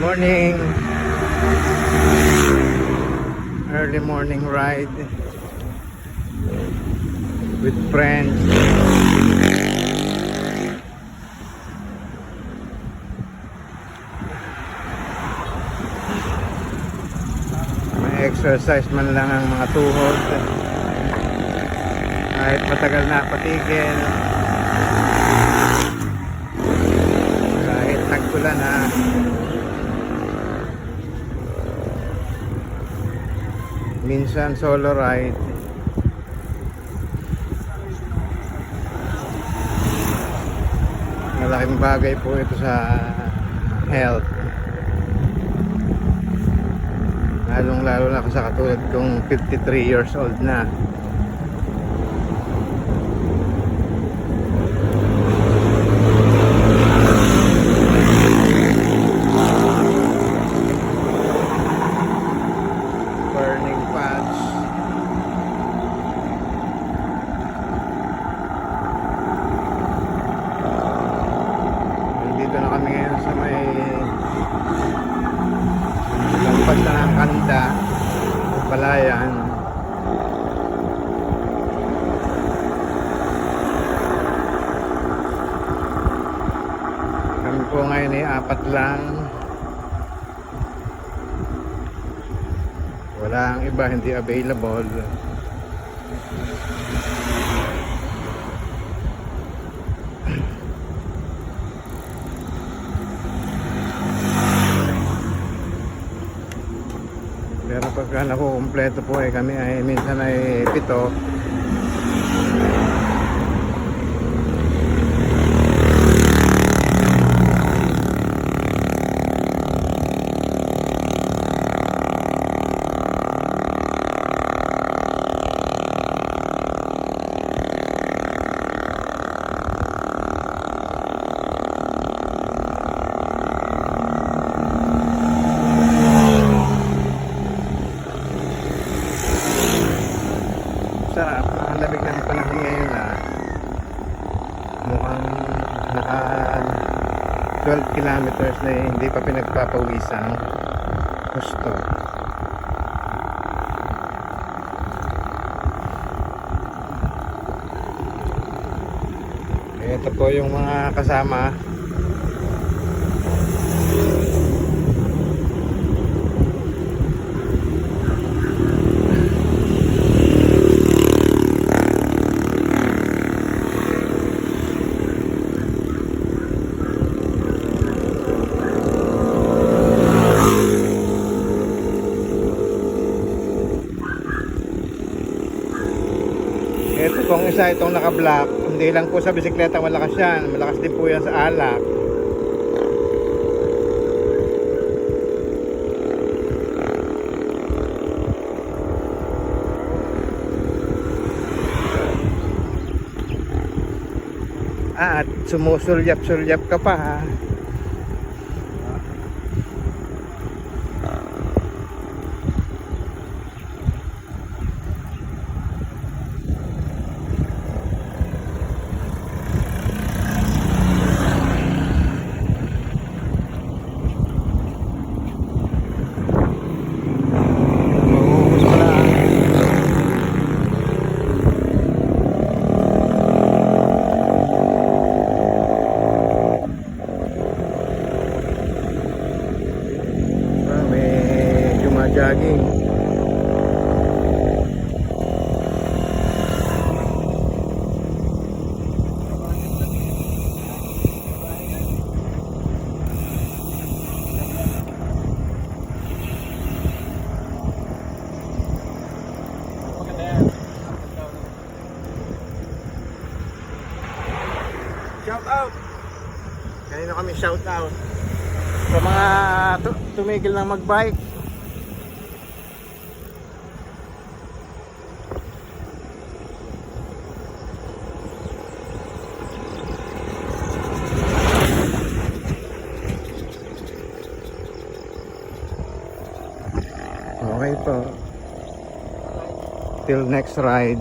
Morning. Early morning ride with friends. May exercise man lang ang mga tuhod. Kahit matagal na patigil. Kahit tag-ulan na. Minsan solo ride. Malaking bagay po ito sa health. Lalong lalo na sa katulad kong 53 years old na. Burning fats. Nandito na kami ngayon sa may lampas na ng Kanda, Palayan. Kami po ngayon ay 4 lang. Wala ang iba, hindi available. Pero pagka nakukumpleto po ay kami ay minsan ay 7. Sarap, ang lamig ng panahon ngayon na mukhang naka 12 kilometers na hindi pa pinagpapawisan. Gusto. Ito po yung mga kasama. Ito pong isa, itong naka-block. Hindi lang po sa bisikleta malakas yan. Malakas din po yan sa alak. At sumusulyap-sulyap ka pa ha. Jogging. Shout out. Kanina kami shout out sa mga tumigil ng magbike. Okay po. Till next ride.